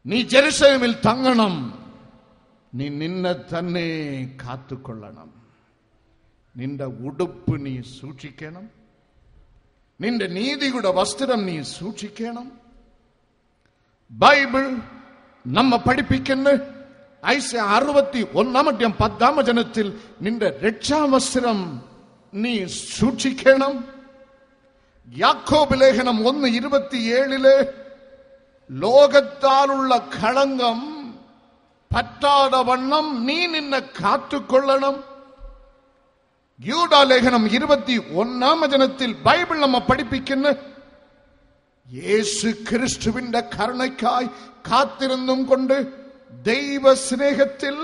നീ ജെറുസലേമിൽ തങ്ങണം. നീ നിന്നെ തന്നെ കാത്തുകൊള്ളണം. നിന്റെ ഉടുപ്പ് നീ സൂക്ഷിക്കണം. നിന്റെ നീതിയുടെ വസ്ത്രം നീ സൂക്ഷിക്കണം. ബൈബിൾ നമ്മെ പഠിപ്പിക്കുന്നു. ഐസയ 61-ാം വചനത്തിൽ നിന്റെ രക്ഷാവസ്ത്രം നീ സൂക്ഷിക്കണം. യാക്കോബ് ലേഖനം 1:27 ലോകത്താലുള്ള കളങ്കം പറ്റാതെ വണ്ണം നീ നിന്നെ കാത്തുകൊള്ളണം. യൂദാ ലേഖനം 21-ാം വചനത്തിൽ ബൈബിൾ നമ്മെ പഠിപ്പിക്കുന്നു. യേശു ക്രിസ്തുവിന്റെ കരുണയ്ക്കായി കാത്തിരുന്നും കൊണ്ട് ദൈവസ്നേഹത്തിൽ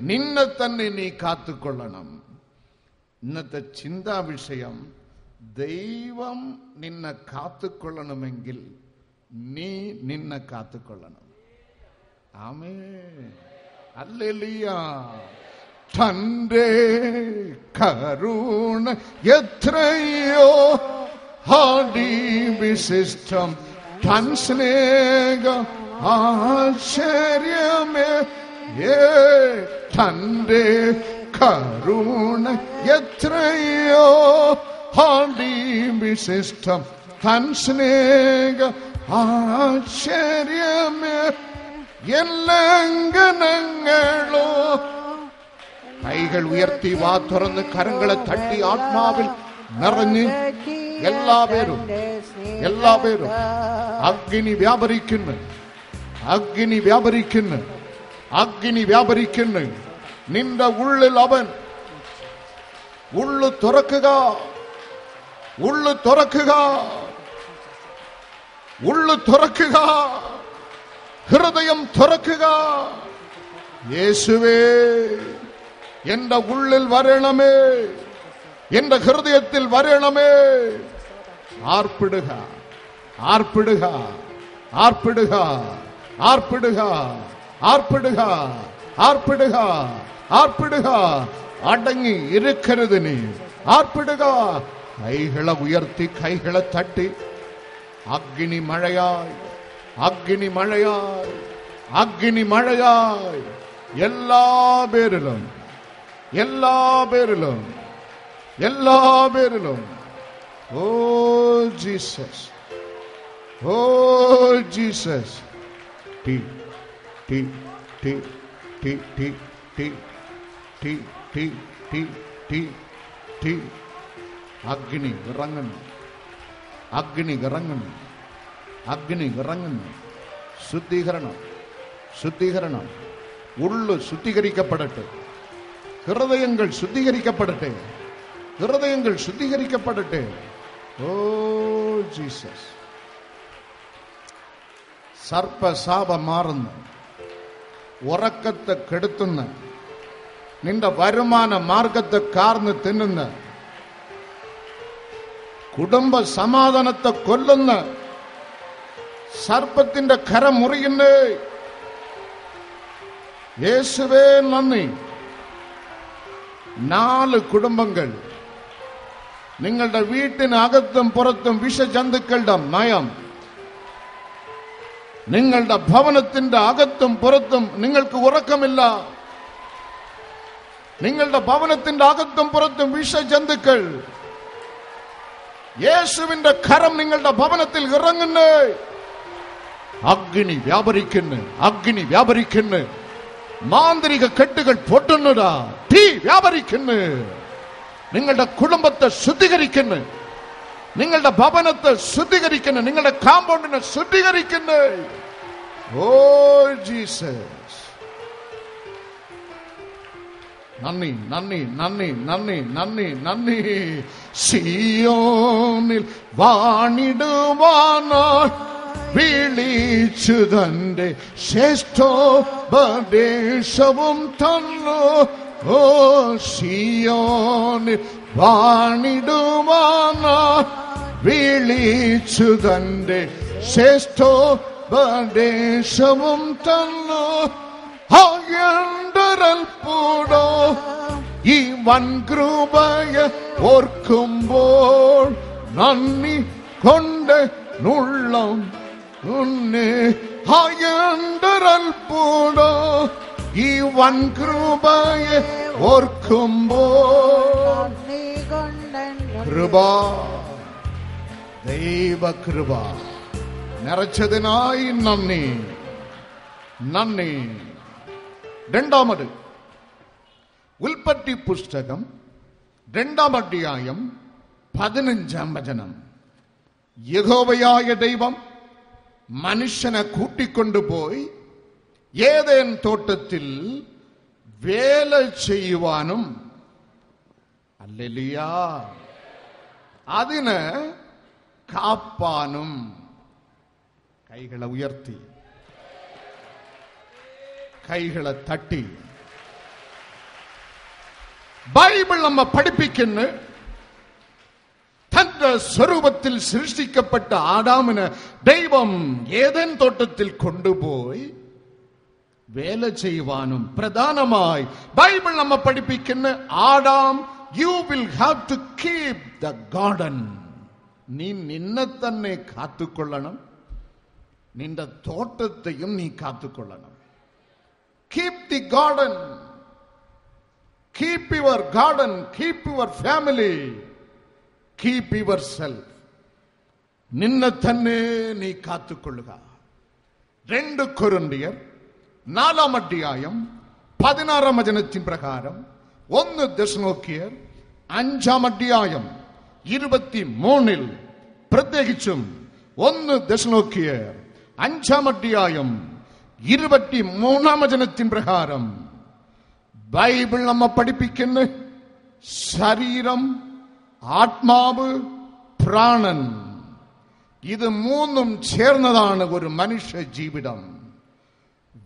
നിന്നെ തന്നെ നീ കാത്തുകൊള്ളണം. ഇന്നത്തെ ചിന്താ വിഷയം, ദൈവം നിന്നെ കാത്തുകൊള്ളണമെങ്കിൽ നീ നിന്നെ കാത്തുകൊള്ളണം. ആമേൻ, ഹല്ലേലൂയ. തന്റെ കരുണ എത്രയോ വിശിഷ്ടം, തൻ സ്നേഹം ആശ്ചര്യമേ. തന്റെ കരുണ എത്രയോ വിശിഷ്ടം, തൻ സ്നേഹം ആശ്ചര്യമേ. ലംഘനങ്ങളോ. കൈകൾ ഉയർത്തി വാ തുറന്ന് കരങ്ങളെ തട്ടി ആത്മാവിൽ നിറഞ്ഞ് എല്ലാവരും അഗ്നി വ്യാപരിക്കുന്നു, അഗ്നി വ്യാപരിക്കുന്നു, അഗ്നി വ്യാപരിക്കുന്നു. നിന്റെ ഉള്ളിൽ അവൻ ഉള്ളു തുറക്കുക, ഉള്ളു തുറക്കുക, ഉള്ളു തുറക്കുക, ഹൃദയം തുറക്കുക. യേശുവേ, എന്റെ ഉള്ളിൽ വരണമേ, എന്റെ ഹൃദയത്തിൽ വരണമേ. ആർപ്പിടുക, ആർപ്പിടുക, ആർപ്പിടുക, ആർപ്പിടുക, ആർപ്പിടുക, ആർപ്പിടുക, ആർപ്പിടുക. അടങ്ങി ഇരിക്കരുത് നീ. ആർപ്പിടുക. കൈകളെ ഉയർത്തി കൈകളെ തട്ടി അഗ്നി മഴയായി, അഗ്നി മഴയായി, അഗ്നി മഴയായി എല്ലാ പേരിലും, എല്ലാ പേരിലും, എല്ലാ പേരിലും. Oh Jesus, oh Jesus. ടി ടി ടി ടി ടി ടി ടി ടി ടി ടി ടി. അഗ്നി ഇറങ്ങുന്നു, അഗ്നി ഇറങ്ങുന്നു, അഗ്നി ഇറങ്ങുന്നു. ശുദ്ധീകരണം, ശുദ്ധീകരണം. ഉള്ളു ശുദ്ധീകരിക്കപ്പെടട്ടെ, ഹൃദയങ്ങൾ ശുദ്ധീകരിക്കപ്പെടട്ടെ, ഹൃദയങ്ങൾ ശുദ്ധീകരിക്കപ്പെടട്ടെ. Oh Jesus. സർപ്പശാപം മാറുന്നു, ഉറക്കത്തെ കെടുത്തുന്ന, നിന്റെ വരുമാന മാർഗത്തെ കാർന്ന് തിന്നുന്ന, കുടുംബ സമാധാനത്തെ കൊല്ലുന്ന സർപ്പത്തിന്റെ കരം മുറിയുന്നേ. യേശുവേ നന്ദി. 4 കുടുംബങ്ങൾ, നിങ്ങളുടെ വീട്ടിനകത്തും പുറത്തും വിഷജന്തുക്കളുടെ മയം. നിങ്ങളുടെ ഭവനത്തിന്റെ അകത്തും പുറത്തും നിങ്ങൾക്ക് ഉറക്കമില്ല. നിങ്ങളുടെ ഭവനത്തിന്റെ അകത്തും പുറത്തും വിഷജന്തുക്കൾ. യേശുവിന്റെ കരം നിങ്ങളുടെ ഭവനത്തിൽ ഇറങ്ങുന്നു. അഗ്നി വ്യാപരിക്കുന്നു, അഗ്നി വ്യാപരിക്കുന്നു. മാന്ത്രിക കെട്ടുകൾ പൊട്ടുന്നതാ. തീ വ്യാപരിക്കുന്നു. നിങ്ങളുടെ കുടുംബത്തെ ശുദ്ധീകരിക്കുന്നു, നിങ്ങളുടെ ഭവനത്തെ ശുദ്ധീകരിക്കുന്നു, നിങ്ങളുടെ കാമ്പൗണ്ടിനെ ശുദ്ധീകരിക്കുന്നു. Oh Jesus. നന്ദി, നന്ദി, നന്ദി, നന്ദി, നന്ദി, നന്ദി. സിയോനിൽ വാണിടുവാനായി വിളിച്ചു തന്റെ ശ്രേഷ്ഠോപദേശവും തന്നു. ഓ സിയോനിൽ വാണിടുവാനായി വിളിച്ചു തന്റെ ശ്രേഷ്ഠോപദേശവും തന്നു. അത്ഭുതോ ഈ വൻകൃപയെ ഓർക്കുമ്പോൾ നന്ദി കൊണ്ട് നുള്ളം ഉന്നെ ആയണ്ടരൽപ്പൂടോ ഈ വൻ കൃപയെ ഓർക്കുമ്പോൾ കൃപ ദൈവ കൃപ നിറച്ചതിനായി നന്ദി നന്ദി. രണ്ടാമത് ഉൽപ്പത്തി പുസ്തകം 2-ാം അധ്യായം 15-ാം വചനം. യഹോവയായ ദൈവം മനുഷ്യനെ കൂട്ടിക്കൊണ്ടുപോയി ഏദേൻ തോട്ടത്തിൽ വേല ചെയ്യുവാനും ഹല്ലേലൂയ അതിന് കാപ്പാനും. കൈകളെ ഉയർത്തി കൈകളെ തട്ടി. ബൈബിൾ നമ്മെ പഠിപ്പിക്കുന്നു, തന്റെ സ്വരൂപത്തിൽ സൃഷ്ടിക്കപ്പെട്ട ആദാമിനെ ദൈവം ഏദൻ തോട്ടത്തിൽ കൊണ്ടുപോയി വേല ചെയ്യുവാനും. പ്രധാനമായി ബൈബിൾ നമ്മെ പഠിപ്പിക്കുന്ന ആദാം, you will have to keep the garden. നീ നിന്നെ തന്നെ കാത്തുകൊള്ളണം, നിന്റെ തോട്ടത്തെയും നീ കാത്തുകൊള്ളണം. Keep the garden, keep your garden, keep your family, keep yourself. നിന്നെ തന്നെ നീ കാത്തുകൊള്ളുക. 2 കൊരിന്ത്യർ 4-ാം അധ്യായം 16-ാം വചനത്തിൻ പ്രകാരം, 1 തെസ്സലോനിക്കർ 5-ാം അധ്യായം 23-ൽ, പ്രത്യേകിച്ചും 1 തെസ്സലോനിക്കർ 5-ാം അധ്യായം 23-ാം വചനത്തിൻ പ്രകാരം ബൈബിൾ നമ്മെ പഠിപ്പിക്കുന്ന ശരീരം, ആത്മാവ്, പ്രാണൻ, ഇത് 3ഉം ചേർന്നതാണ് ഒരു മനുഷ്യ ജീവിതം.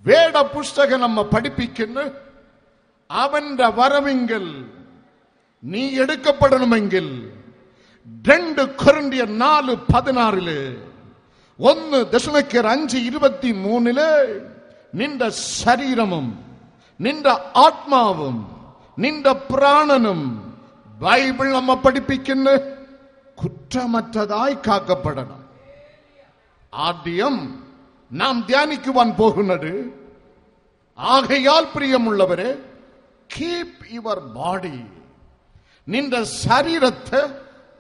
വേദപുസ്തകം നമ്മെ പഠിപ്പിക്കുന്നു, അവന്റെ വരവെങ്കിൽ നീ എടുക്കപ്പെടണമെങ്കിൽ 2 കൊരിന്ത്യർ 4:16, 1 തെസ്സലോനിക്കർ 5:23 നിന്റെ ശരീരവും നിന്റെ ആത്മാവും നിന്റെ പ്രാണനും ബൈബിൾ നമ്മെ പഠിപ്പിക്കുന്നു കുറ്റമറ്റതായി കാക്കപ്പെടണം. ആദ്യം നാം ധ്യാനിക്കുവാൻ പോകുന്നത്, ആകയാൽ പ്രിയമുള്ളവരെ, കീപ് യുവർ ബോഡി. നിന്റെ ശരീരത്തെ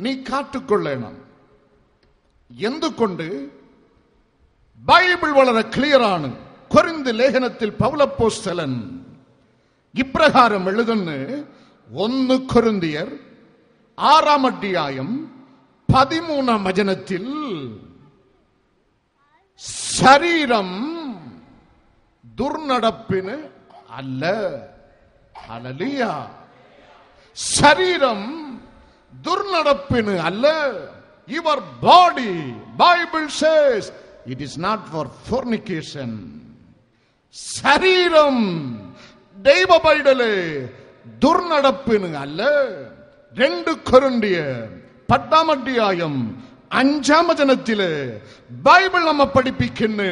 നീ കാത്തുകൊള്ളണം. എന്തുകൊണ്ട്? ബൈബിൾ വളരെ ക്ലിയർ ആണ്. കൊരിന്ത് ലേഖനത്തിൽ പൗലോസപ്പോസ്തലൻ ഇപ്രകാരം എഴുതുന്നു, 1 കൊരിന്ത്യർ 6-ാം അധ്യായം 13-ാം വചനത്തിൽ, ശരീരം ദുർനടപ്പിന് അല്ല. ഹല്ലേലൂയ. ശരീരം ദുർനടപ്പിന് അല്ല. Your body, Bible says, it is not for fornication. ശരീരം ദൈവ പൈതലേ ദുർനടപ്പിന് അല്ല. 2 കൊരിന്ത്യർ 10-ാം അധ്യായം 5-ാം വചനത്തില് ബൈബിൾ നമ്മെ പഠിപ്പിക്കുന്നു,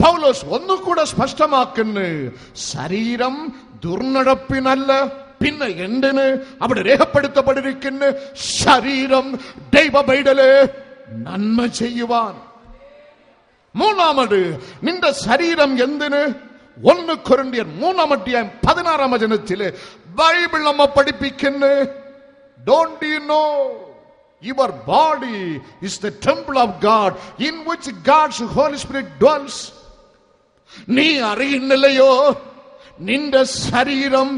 പൗലോസ് ഒന്നുകൂടെ സ്പഷ്ടമാക്കുന്നു, ശരീരം ദുർനടപ്പിനല്ല. പിന്നെ എന്തിന് അവിടെ രേഖപ്പെടുത്തപ്പെട്ടിരിക്കുന്നു? ശരീരം ദൈവ പൈതലേ നന്മ ചെയ്യുവാൻ. മൂന്നാമത്, നിന്റെ ശരീരം എന്തിന്? 1 കൊരിന്ത്യർ 3-ാം അധ്യായം 16-ാം വചനത്തില് ബൈബിൾ നമ്മെ പഠിപ്പിക്കുന്നു, don't you know your body is the temple of God in which God's Holy Spirit dwells. നീ അറിയുന്നില്ലയോ നിന്റെ ശരീരം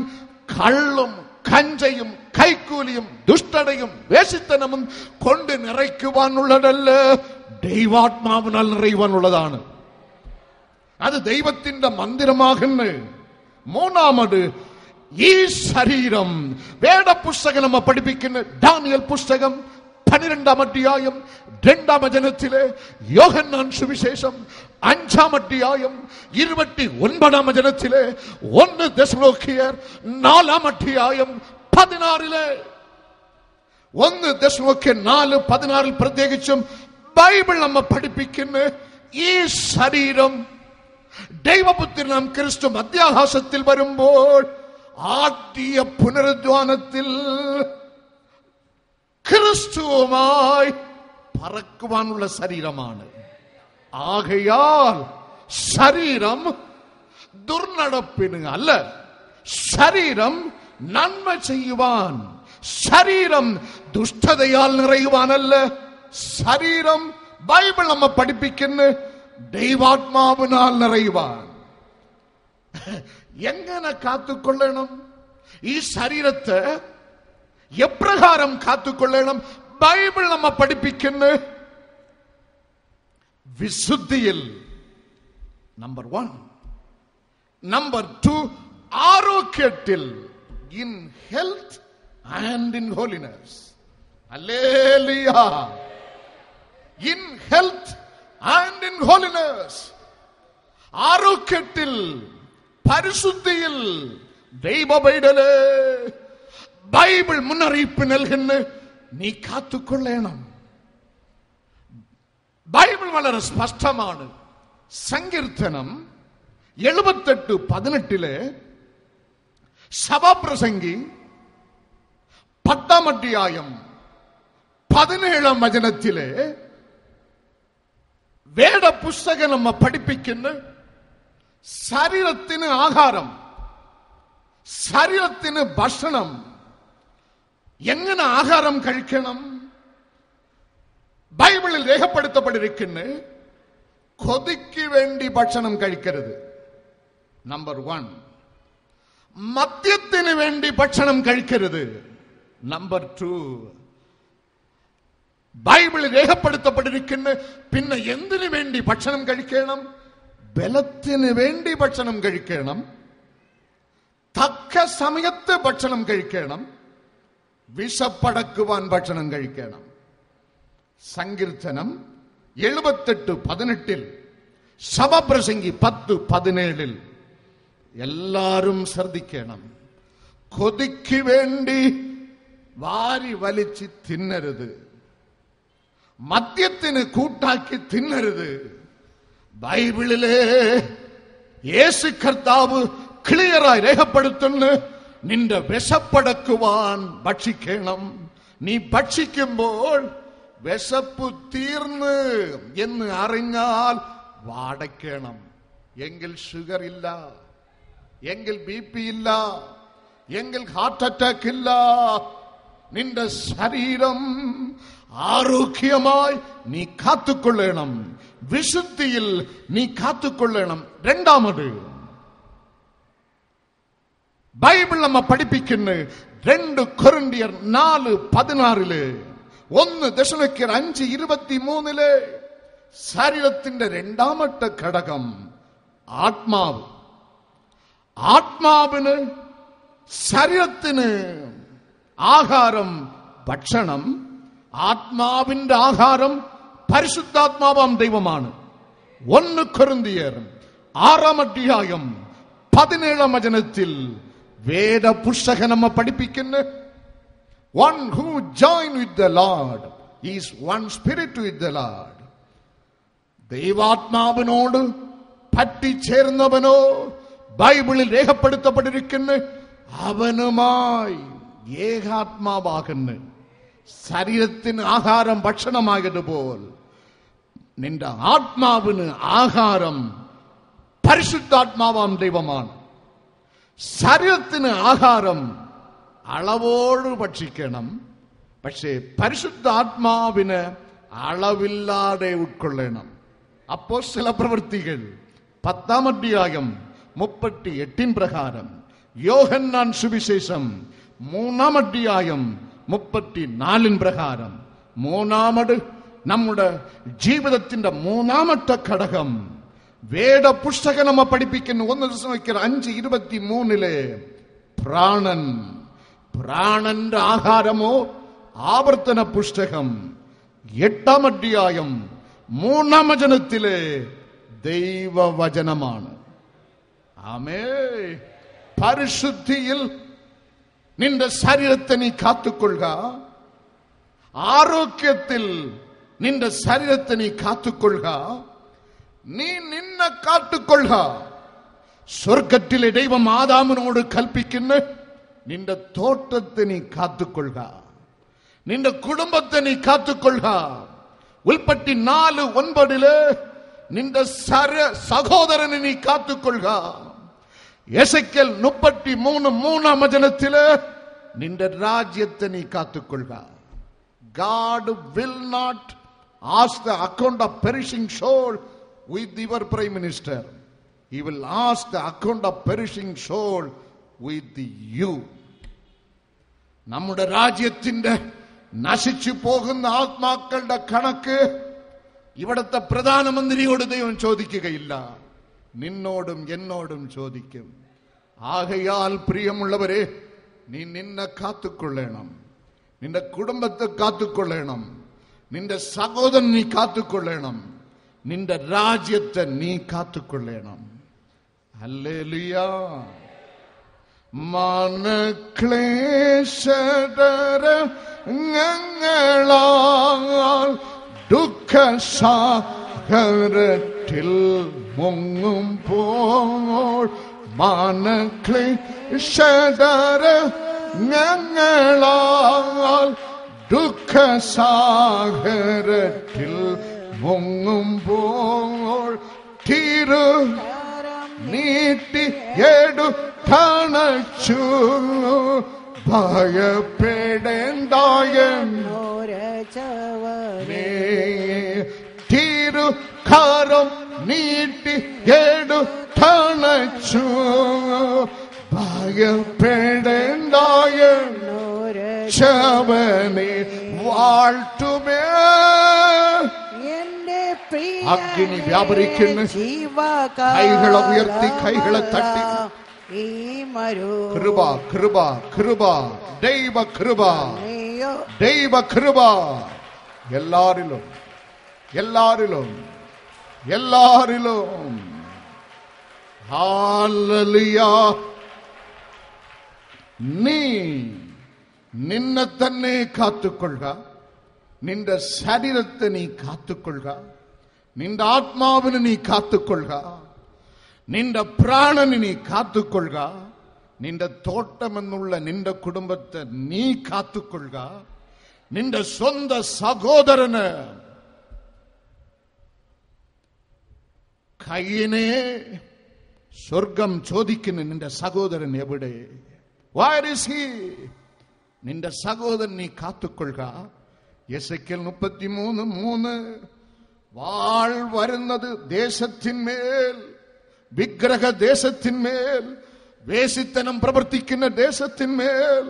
കള്ളും കഞ്ചയും കൈക്കൂലിയും ദുഷ്ടതയും വേശ്യത്തനവും കൊണ്ട് നിറയ്ക്കുവാനുള്ളതല്ല, ദൈവാത്മാവിനാൽ നിറയുവാനുള്ളതാണ്. അത് ദൈവത്തിന്റെ മന്ദിരമാകുന്നു. മൂന്നാമത്, ഈ ശരീരം വേദപുസ്തകം നമ്മെ പഠിപ്പിക്കുന്ന ദാനിയേൽ പുസ്തകം 12-ാം അധ്യായം 2-ാം വചനത്തിലെ, യോഹന്നാൻ സുവിശേഷം 5-ാം അധ്യായം 29-ാം വചനത്തിലെ, 1 തെസ്സലോനിക്കർ 4-ാം അധ്യായം 16-ലെ, 1 തെസ്സലോനിക്കർ 4:16 പ്രത്യേകിച്ചും ബൈബിൾ നമ്മെ പഠിപ്പിക്കുന്ന ഈ ശരീരം ദൈവപുത്രനാം ക്രിസ്തു മധ്യാകാശത്തിൽ വരുമ്പോൾ ആദ്യ പുനരുദ്ധാനത്തിൽ ക്രിസ്തുവുമായി പറക്കുവാനുള്ള ശരീരമാണ്. ஆகையால் சரீரம் துர்நடப்பினு அல்ல, சரீரம் நன்மை செய்வான். சரீரம் துஷ்டதையால் நிறைவான் அல்ல. சரீரம் பைபிள் நம்ம படிப்பிக்கின்னு தெய்வாத்மாவினால் நிறைவான். எங்கன காத்துக்கொள்ளணும்? ഈ ശരീരത്തെ എപ്രകാരം കാത്തുകൊള്ളണം? ബൈബിൾ നമ്മ പഠിപ്പിക്കുന്നു. വിശുദ്ധിയിൽ നമ്പർ 1. നമ്പർ 2, ആരോഗ്യത്തിൽ. In health and in holiness. Hallelujah. In health and in holiness. ആരോഗ്യത്തിൽ, പരിശുദ്ധിയിൽ. ദൈവ പൈതലേ, ബൈബിൾ മുന്നറിയിപ്പ് നൽകുന്നു, നീ കാത്തുകൊള്ളണം. ബൈബിൾ വളരെ സ്പഷ്ടമാണ്. സങ്കീർത്തനം 78:18 സഭാപ്രസംഗി 10-ാം അധ്യായം 17-ാം വചനത്തിലെ വേദപുസ്തകം നമ്മ പഠിപ്പിക്കുന്നു. ശരീരത്തിന് ആഹാരം, ശരീരത്തിന് ഭക്ഷണം. എങ്ങനെ ആഹാരം കഴിക്കണം? ബൈബിളിൽ രേഖപ്പെടുത്തപ്പെട്ടിരിക്കുന്നു, കൊതിക്ക് വേണ്ടി ഭക്ഷണം കഴിക്കരുത്. നമ്പർ 1. മദ്യത്തിന് വേണ്ടി ഭക്ഷണം കഴിക്കരുത്. നമ്പർ 2. ബൈബിളിൽ രേഖപ്പെടുത്തപ്പെട്ടിരിക്കുന്നു, പിന്നെ എന്തിനു വേണ്ടി ഭക്ഷണം കഴിക്കണം? ബലത്തിന് വേണ്ടി ഭക്ഷണം കഴിക്കണം. തക്ക സമയത്ത് ഭക്ഷണം കഴിക്കണം. വിശപ്പടക്കുവാൻ ഭക്ഷണം കഴിക്കണം. സങ്കീർത്തനം 78:18 സഭാപ്രസംഗി 10:17 എല്ലാരും ശ്രദ്ധിക്കണം. കൊതിക്ക് വേണ്ടി വാരി വലിച്ച് തിന്നരുത്. മദ്യത്തിന് കൂട്ടാക്കി തിന്നരുത്. ബൈബിളിലെ യേശു കർത്താവ് ക്ലിയറായി രേഖപ്പെടുത്തുന്നു, നിന്റെ വിശപ്പടക്കുവാൻ ഭക്ഷിക്കണം. നീ ഭക്ഷിക്കുമ്പോൾ വിശപ്പ് തീർന്ന് എന്ന് അറിഞ്ഞാൽ വാടക്കണം. എങ്കിൽ ഷുഗർ ഇല്ല, എങ്കിൽ BP ഇല്ല, എങ്കിൽ ഹാർട്ട് അറ്റാക്ക് ഇല്ല. നിന്റെ ശരീരം ആരോഗ്യമായി നീ കാത്തുകൊള്ളണം. വിശുദ്ധിയിൽ നീ കാത്തുകൊള്ളണം. രണ്ടാമത് ബൈബിൾ നമ്മ പഠിപ്പിക്കുന്നു. 2 കൊരിന്ത്യർ 4:16 1 ദശലോനിക്കർ 5:23 ശരീരത്തിന്റെ രണ്ടാമത്തെ ഘടകം ആത്മാവ്. ആത്മാവിന്, ശരീരത്തിന് ആഹാരം ഭക്ഷണം. ആത്മാവിന്റെ ആഹാരം പരിശുദ്ധാത്മാവാം ദൈവമാണ്. 1 കൊരിന്ത്യർ 6-ാം അധ്യായം 17-ാം വചനത്തിൽ വേദപുസ്തകം നമ്മ പഠിപ്പിക്കുന്നു, one who join with the Lord is one spirit with the Lord. ദൈവാത്മാവിനോട് പറ്റിച്ചേർന്നവനോ ബൈബിളിൽ രേഖപ്പെടുത്തപ്പെട്ടിരിക്കുന്നു, അവനുമായി ഏകാത്മാവാകുന്നു. ശരീരത്തിന് ആഹാരം ഭക്ഷണമായതുപോലെ നിന്റെ ആത്മാവിന് ആഹാരം പരിശുദ്ധാത്മാവാം ദൈവമാണ്. ശരീരത്തിന് ആഹാരം അളവോട് ഭക്ഷിക്കണം. പക്ഷേ പരിശുദ്ധാത്മാവിന് അളവില്ലാതെ ഉൾക്കൊള്ളണം. അപ്പോസ്തല പ്രവൃത്തികൾ 10-ാം അധ്യായം 38 പ്രകാരം, യോഹന്നാൻ സുവിശേഷം 3-ാം അധ്യായം 34 പ്രകാരം. മൂന്നാമത് നമ്മുടെ ജീവിതത്തിന്റെ മൂന്നാമത്തെ ഘടകം വേദപുസ്തകം നമ്മ പഠിപ്പിക്കുന്നു. 1 ദശലോനിക്കർ 5:23 പ്രാണൻ. പ്രാണന്റെ ആഹാരമോ ആവർത്തന പുസ്തകം 8-ാം അധ്യായം 3-ാം വചനത്തിലെ ദൈവവചനമാണ്. ആമേൻ. പരിശുദ്ധിയിൽ നിന്റെ ശരീരത്തെ നീ കാത്തുകൊള്ളുക. ആരോഗ്യത്തിൽ നിന്റെ ശരീരത്തെ നീ കാത്തുകൊള്ളുക. നീ നിന്നെ കാത്തുകൊള്ളുക. സ്വർഗത്തിലെ ദൈവം ആദാമിനോട് കൽപ്പിക്കുന്നു, നിന്റെ തോട്ടത്തെ നീ കാത്തുകൊള്ളുക, നിന്റെ കുടുംബത്തെ നീ കാത്തുകൊള്ളുക. ഉൽപ്പത്തി 4:9 നിന്റെ സഹോദരനെ നീ കാത്തുകൊള്ളുക. എസെക്കിയേൽ 33:3 വചനത്തില് നിന്റെ രാജ്യത്തെ നീ കാത്തുകൊള്ളുക. God will not ask the account of perishing soul with your prime minister. He will ask the account of perishing soul with you. നമ്മുടെ രാജ്യത്തിന്റെ നശിച്ചു പോകുന്ന ആത്മാക്കളുടെ കണക്ക് ഇവിടുത്തെ പ്രധാനമന്ത്രിയോട് ദൈവം ചോദിക്കുകയില്ല, നിന്നോടും എന്നോടും ചോദിക്കും. ആകയാൽ പ്രിയമുള്ളവരെ, നീ നിന്നെ കാത്തുകൊള്ളണം, നിന്റെ കുടുംബത്തെ കാത്തുകൊള്ളണം, നിന്റെ സഹോദരൻ നീ കാത്തുകൊള്ളണം, നിന്റെ രാജ്യത്തെ നീ കാത്തുകൊള്ളണം. ഹല്ലേലൂയ. മനക്ലേശങ്ങളാൽ ദുഃഖസാഗരത്തിൽ മുങ്ങുമ്പോൾ, മനക്ലേശങ്ങളാൽ ദുഃഖസാഗരത്തിൽ മുങ്ങുമ്പോൾ തിരു നീട്ടി എടുത്തണച്ചു ഭയപ്പെടേണ്ടായെന്നോരച്ചവനേ. തിരുകരം നീട്ടി എടുത്തണച്ചു ഭയപ്പെടേണ്ടായെന്നോരച്ചവനേ. വാഴ്ത്തുമേ അഗ്നി വ്യാപരിക്കുന്നു. കൈകളെ ഉയർത്തി, കൈകളെ തട്ടി. കൃപ കൃപ കൃപ, ദൈവ കൃപ, ദൈവ കൃപ എല്ലാരിലും എല്ലാരിലും എല്ലാരിലും. ഹല്ലേലൂയ. നീ നിന്നെ തന്നെ കാത്തുകൊള്ളുക, നിന്റെ ശരീരത്തെ നീ കാത്തുകൊള്ളുക, നിന്റെ ആത്മാവിനെ നീ കാത്തുകൊള്ളുക, നിന്റെ പ്രാണനെ നീ കാത്തുകൊള്ളുക, നിന്റെ തോട്ടമെന്നുള്ള നിന്റെ കുടുംബത്തെ നീ കാത്തുകൊള്ളുക. നിന്റെ സ്വന്തം സഹോദരന് കയ്യനെ സ്വർഗം ചോദിക്കുന്ന നിന്റെ സഹോദരൻ എവിടെ? Where is he? നിന്റെ സഹോദരൻ നീ കാത്തുകൊള്ളുക. എസെക്കിയേൽ 33:3 വാൾ വരുന്നത് ദേശത്തിന്മേൽ, വിഗ്രഹ ദേശത്തിന്മേൽ, വേശിത്തനം പ്രവർത്തിക്കുന്ന ദേശത്തിന്മേൽ,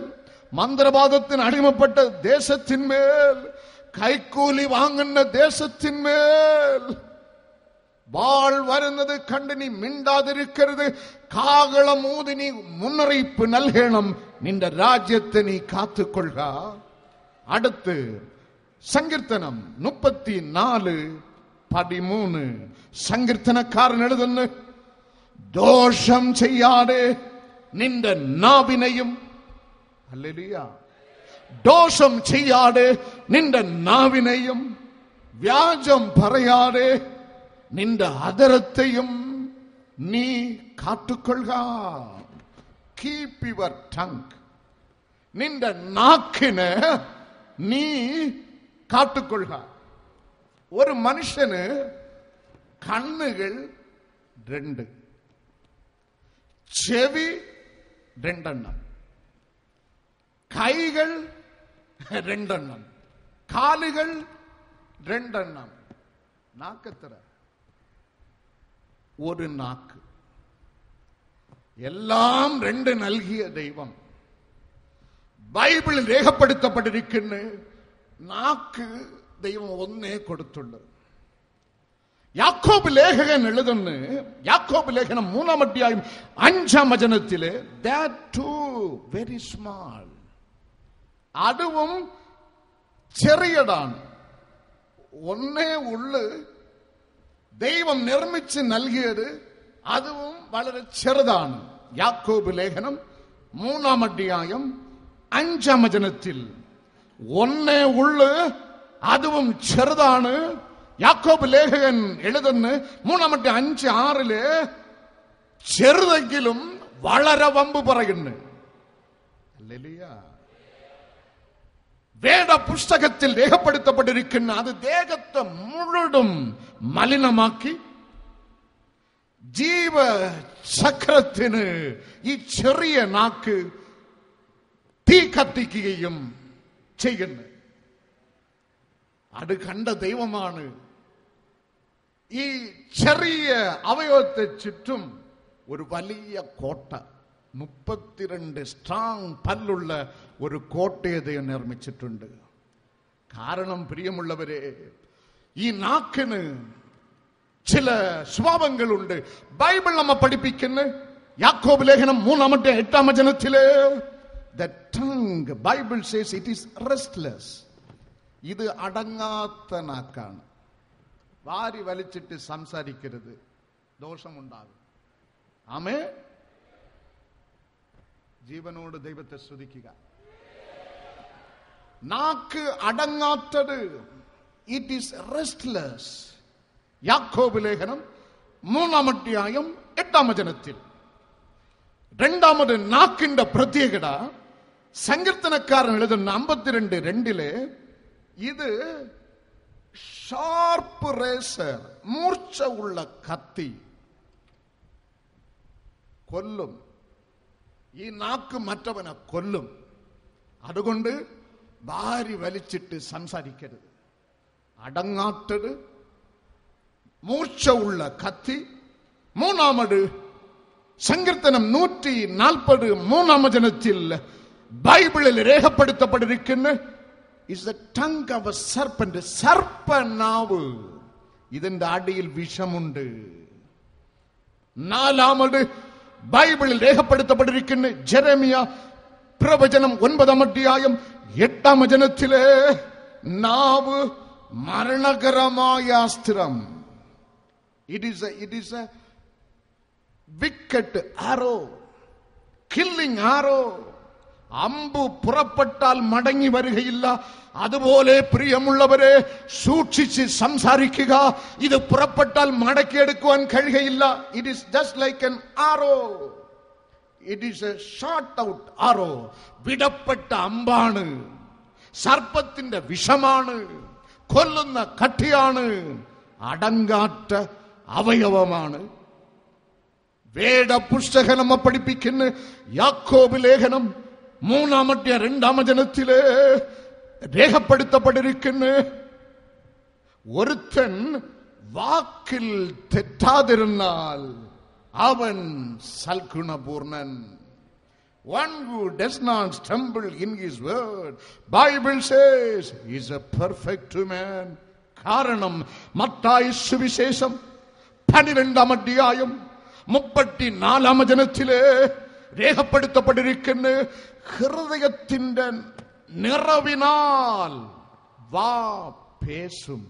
മന്ത്രവാദത്തിന് അടിമപ്പെട്ട ദേശത്തിന്മേൽ, കൈക്കൂലി വാങ്ങുന്ന ദേശത്തിന്മേൽ വാൾ വരുന്നത് കണ്ട് നീ മിണ്ടാതിരിക്കരുത്. കാഹളമൂതി നീ മുന്നറിയിപ്പ് നൽകണം. നിന്റെ രാജ്യത്തെ നീ കാത്തുകൊള്ളുക. അടുത്ത് സങ്കീർത്തനം 34:13 സങ്കീർത്തനക്കാരൻ എഴുതുന്നു, ദോഷം ചെയ്യാതെ നിന്റെ നാവിനെയും, ഹല്ലേലൂയ, ദോഷം ചെയ്യാതെ നിന്റെ നാവിനെയും, വ്യാജം പറയാതെ നിന്റെ അധരത്തെയും നീ കാത്തുകൊള്ളുക. Keep your tongue. നിന്റെ നാക്കിന് നീ കാത്തുകൊള്ളുക. ഒരു മനുഷ്യന് കണ്ണുകൾ 2, ചെവി 2, കൈകൾ 2, കാലുകൾ 2, നാക്കെത്ര? ഒരു നാക്ക്. എല്ലാം 2 നൽകിയ ദൈവം. ബൈബിളിൽ രേഖപ്പെടുത്തപ്പെട്ടിരിക്കുന്ന നാക്ക് ദൈവം 1 കൊടുത്തുള്ളൂ. യാക്കോബ് ലേഖകൻ എഴുതുന്നു, യാക്കോബ് ലേഖനം 3-ാം അധ്യായം 5-ാം വചനത്തില്, that too very small, അതും ചെറിയതാണ്. 1 ഉള്ളു ദൈവം നിർമ്മിച്ച് നൽകിയത്, അതും വളരെ ചെറുതാണ്. യാക്കോബ് ലേഖനം 3-ാം അധ്യായം 5-ാം വചനത്തിൽ 1 ഉള്ളു, അതും ചെറുതാണ്. യാക്കോബ് ലേഖകൻ എഴുതുന്നു 3-ാം അധ്യായം 5:6 ചെറുതെങ്കിലും വളരെ വമ്പ് പറയുന്നു. ഹല്ലേലൂയ. വേദ പുസ്തകത്തിൽ രേഖപ്പെടുത്തപ്പെട്ടിരിക്കുന്ന അത് ദേഹത്തെ മുഴുവൻ മലിനമാക്കി ജീവചക്രത്തിന് ഈ ചെറിയ നാക്ക് തീ കത്തിക്കുകയും ചെയ്യുന്നു. അത് കണ്ട ദൈവമാണ് ഈ ചെറിയ അവയവത്തെ ചുറ്റും ഒരു വലിയ കോട്ട, 32 സ്ട്രോങ് പല്ലുള്ള ഒരു കോട്ടയെ ദൈവം നിർമ്മിച്ചിട്ടുണ്ട്. കാരണം പ്രിയമുള്ളവരെ, ഈ നാക്കിന് ചില സ്വഭാവങ്ങളുണ്ട്. ബൈബിൾ നമ്മ പഠിപ്പിക്കുന്ന യാക്കോബ് ലേഖനം 3-8 വചനത്തില് the tongue, Bible says it is restless. ഇത് അടങ്ങാത്ത നാക്കാണ്. വാരി വലിച്ചിട്ട് സംസാരിക്കരുത്, ദോഷമുണ്ടാകും. ആമേൻ. ജീവനോട് ദൈവത്തെ സ്തുതിക്കുക. നാക്ക് അടങ്ങാത്തത്, ഇറ്റ് ഈസ് റെസ്റ്റ്ലെസ്. യാക്കോബ് ലേഖനം 3-8 വചനത്തിൽ. രണ്ടാമത് നാക്കിന്റെ പ്രത്യേകത, സങ്കീർത്തനക്കാരൻ എഴുതുന്ന 52:2 ഇത് ഷാർപ്പ് റേസർ, മൂർച്ച ഉള്ള കത്തി, കൊല്ലും. ഈ നാക്ക് മറ്റവനെ കൊല്ലും. അതുകൊണ്ട് വാരി വലിച്ചിട്ട് സംസാരിക്കരുത്. അടങ്ങാത്തത്, മൂർച്ച ഉള്ള കത്തി. മൂന്നാമത് സങ്കീർത്തനം 143 വചനത്തിൽ ബൈബിളിൽ രേഖപ്പെടുത്തപ്പെട്ടിരിക്കുന്ന is the tongue of a serpent. സർപ്പനാവ്, ഇതിന്റെ അടിയിൽ വിഷമുണ്ട്. നാലാമത് ബൈബിളിൽ രേഖപ്പെടുത്തപ്പെട്ടിരിക്കുന്ന ജെറമിയ പ്രവചനം 9-8 വചനത്തിലെ നാവ് മരണകരമായ അസ്ത്രം. It is a wicked arrow, killing arrow. അമ്പു പുറപ്പെട്ടാൽ മടങ്ങി വരികയില്ല. അതുപോലെ പ്രിയമുള്ളവരെ, സൂക്ഷിച്ച് സംസാരിക്കുക. ഇത് പുറപ്പെട്ടാൽ മടക്കിയെടുക്കുവാൻ കഴിയുകയില്ല. It is just like an arrow. It is A shot out arrow. വിടപ്പെട്ട അമ്പാണ്, സർപ്പത്തിന്റെ വിഷമാണ്, കൊല്ലുന്ന കട്ടിയാണ്, അടങ്ങാത്ത അവയവമാണ്. വേദപുസ്തകം നമ്മ പഠിപ്പിക്കുന്ന യാക്കോബ് ലേഖനം 3-2 വചനത്തില് രേഖപ്പെടുത്തപ്പെട്ടിരിക്കുന്ന ഒരുത്തൻ വാക്കിൽ തെറ്റാതിരുന്നാൽ അവൻ സൽഗുണപൂർണൻ. One who does not stumble in his word, Bible says, is a perfect man. കാരണം മത്തായി സുവിശേഷം 12-34 വചനത്തില് രേഖപ്പെടുത്തപ്പെട്ടിരിക്കുന്ന ഹൃദയത്തിന്റെ നിറവിനാൽ വാ പേസും.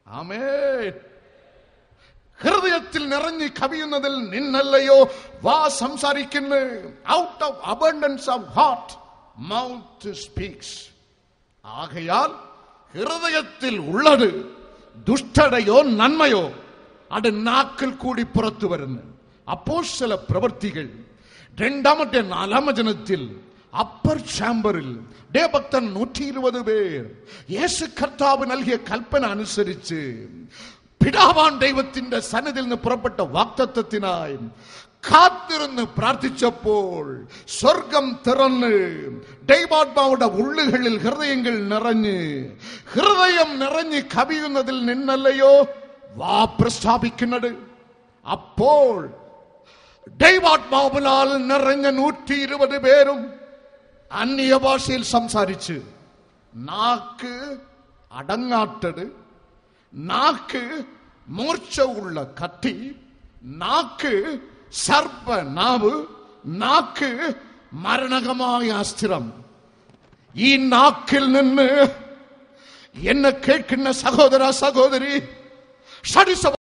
ആമേൻ. ഹൃദയത്തിൽ നിറഞ്ഞു കവിയുന്നതിൽ നിന്നല്ലയോ വാ സംസാരിക്കുന്നു. Out of abundance of heart mouth speaks. ആകയാൽ ഹൃദയത്തിൽ ഉള്ളത് ദുഷ്ടതയോ നന്മയോ അത് നാക്കിൽ കൂടി പുറത്തു വരുന്നു. അപ്പോസ്തല പ്രവൃത്തികൾ 2-4 വചനത്തിൽ അപ്പർ ചാമ്പറിൽ ദേവഭക്തൻ 120 പേർ യേശു കർത്താവ് നൽകിയ കൽപ്പന അനുസരിച്ച് പിതാവാൻ ദൈവത്തിന്റെ സന്നിധിയിൽ നിന്ന് പുറപ്പെട്ട വാഗ്ദത്തത്തിനായി കാത്തിരുന്ന് പ്രാർത്ഥിച്ചപ്പോൾ സ്വർഗം തുറന്ന് ദൈവാത്മാവുടെ ഉള്ളുകളിൽ ഹൃദയങ്ങൾ ഹൃദയം നിറഞ്ഞ് കവിയുന്നതിൽ നിന്നല്ലയോ വാ പ്രസ്താവിക്കുന്നത്. അപ്പോൾ ദൈവാത്മാവിനാൽ നിറഞ്ഞ 120 പേരും അന്യഭാഷയിൽ സംസാരിച്ച്. നാക്ക് അടങ്ങാത്തത്, നാക്ക് മൂർച്ച ഉള്ള കത്തി, നാക്ക് സർപ്പനാവ്, നാക്ക് മരണകമായ അസ്ത്രം. ഈ നാക്കിൽ നിന്ന് എന്നെ കേൾക്കുന്ന സഹോദര സഹോദരി,